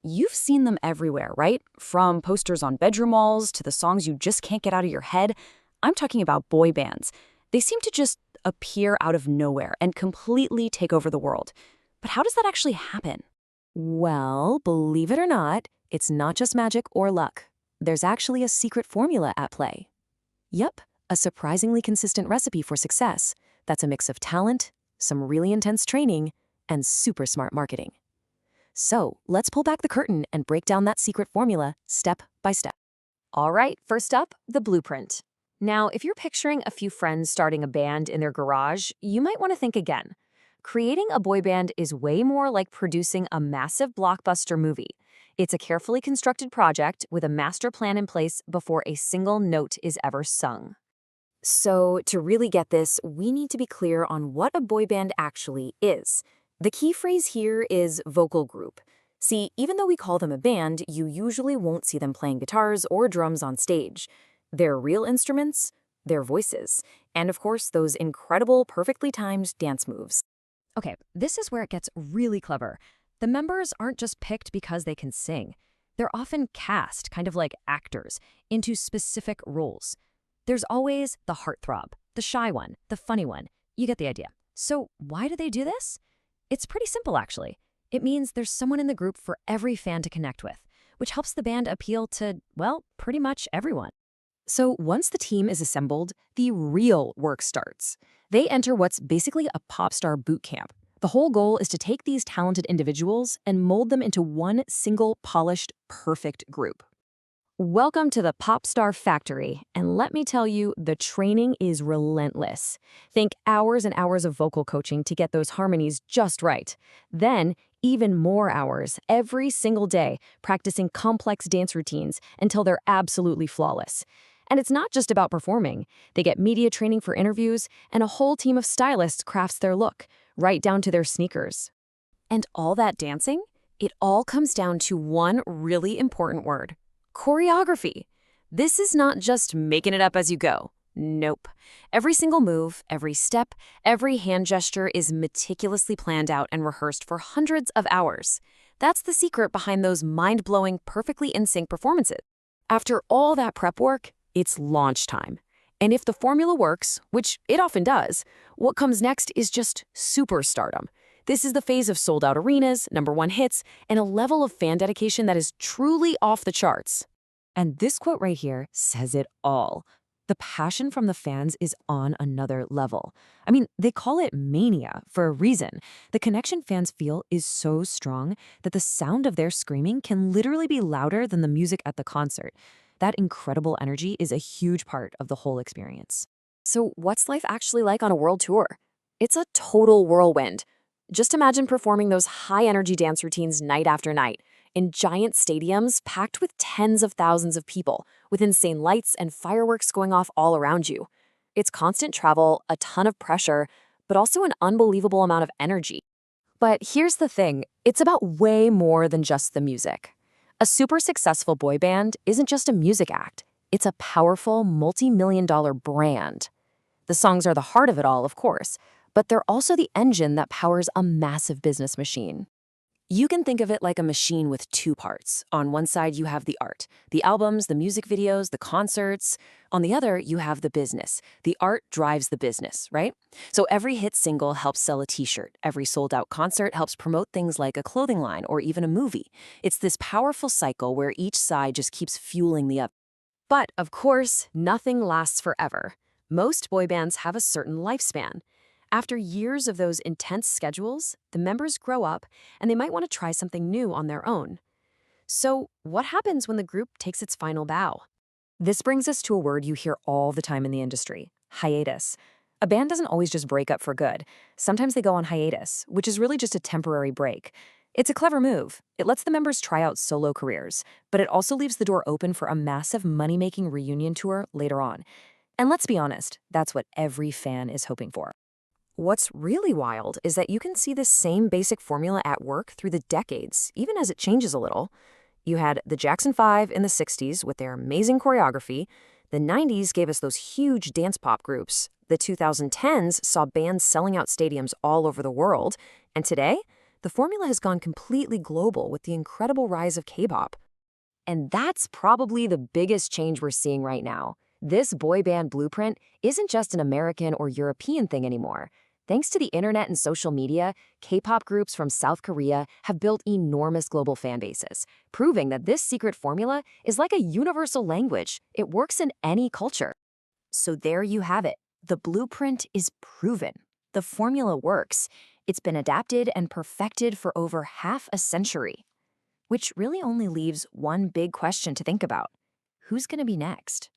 You've seen them everywhere, right? From posters on bedroom walls to the songs you just can't get out of your head. I'm talking about boy bands. They seem to just appear out of nowhere and completely take over the world. But how does that actually happen? Well, believe it or not, it's not just magic or luck. There's actually a secret formula at play. Yep, a surprisingly consistent recipe for success that's a mix of talent, some really intense training, and super smart marketing. So, let's pull back the curtain and break down that secret formula step by step. All right, first up, the blueprint. Now, if you're picturing a few friends starting a band in their garage, you might want to think again. Creating a boy band is way more like producing a massive blockbuster movie. It's a carefully constructed project with a master plan in place before a single note is ever sung. So, to really get this, we need to be clear on what a boy band actually is. The key phrase here is vocal group. See, even though we call them a band, you usually won't see them playing guitars or drums on stage. Their real instruments, their voices, and of course, those incredible, perfectly timed dance moves. Okay, this is where it gets really clever. The members aren't just picked because they can sing. They're often cast, kind of like actors, into specific roles. There's always the heartthrob, the shy one, the funny one. You get the idea. So why do they do this? It's pretty simple, actually. It means there's someone in the group for every fan to connect with, which helps the band appeal to, well, pretty much everyone. So once the team is assembled, the real work starts. They enter what's basically a pop star boot camp. The whole goal is to take these talented individuals and mold them into one single, polished, perfect group. Welcome to the Pop Star Factory, and let me tell you, the training is relentless. Think hours and hours of vocal coaching to get those harmonies just right. Then, even more hours every single day practicing complex dance routines until they're absolutely flawless. And it's not just about performing. They get media training for interviews, and a whole team of stylists crafts their look, right down to their sneakers. And all that dancing? It all comes down to one really important word: choreography. This is not just making it up as you go. Nope. Every single move, every step, every hand gesture is meticulously planned out and rehearsed for hundreds of hours. That's the secret behind those mind-blowing, perfectly in sync performances. After all that prep work, it's launch time. And if the formula works, which it often does, what comes next is just superstardom. This is the phase of sold-out arenas, #1 hits, and a level of fan dedication that is truly off the charts. And this quote right here says it all. The passion from the fans is on another level. I mean, they call it mania for a reason. The connection fans feel is so strong that the sound of their screaming can literally be louder than the music at the concert. That incredible energy is a huge part of the whole experience. So what's life actually like on a world tour? It's a total whirlwind. Just imagine performing those high-energy dance routines night after night in giant stadiums packed with tens of thousands of people, with insane lights and fireworks going off all around you. It's constant travel, a ton of pressure, but also an unbelievable amount of energy. But here's the thing, it's about way more than just the music. A super successful boy band isn't just a music act. It's a powerful, multi-million-dollar brand. The songs are the heart of it all, of course, but they're also the engine that powers a massive business machine. You can think of it like a machine with two parts. On one side, you have the art, the albums, the music videos, the concerts. On the other, you have the business. The art drives the business, right? So every hit single helps sell a t-shirt. Every sold-out concert helps promote things like a clothing line or even a movie. It's this powerful cycle where each side just keeps fueling the other. But, of course, nothing lasts forever. Most boy bands have a certain lifespan. After years of those intense schedules, the members grow up and they might want to try something new on their own. So, what happens when the group takes its final bow? This brings us to a word you hear all the time in the industry: hiatus. A band doesn't always just break up for good. Sometimes they go on hiatus, which is really just a temporary break. It's a clever move. It lets the members try out solo careers, but it also leaves the door open for a massive money-making reunion tour later on. And let's be honest, that's what every fan is hoping for. What's really wild is that you can see this same basic formula at work through the decades, even as it changes a little. You had the Jackson 5 in the 60s with their amazing choreography. The 90s gave us those huge dance pop groups. The 2010s saw bands selling out stadiums all over the world. And today, the formula has gone completely global with the incredible rise of K-pop. And that's probably the biggest change we're seeing right now. This boy band blueprint isn't just an American or European thing anymore. Thanks to the internet and social media, K-pop groups from South Korea have built enormous global fan bases, proving that this secret formula is like a universal language. It works in any culture. So there you have it. The blueprint is proven. The formula works. It's been adapted and perfected for over half a century. Which really only leaves one big question to think about. Who's going to be next?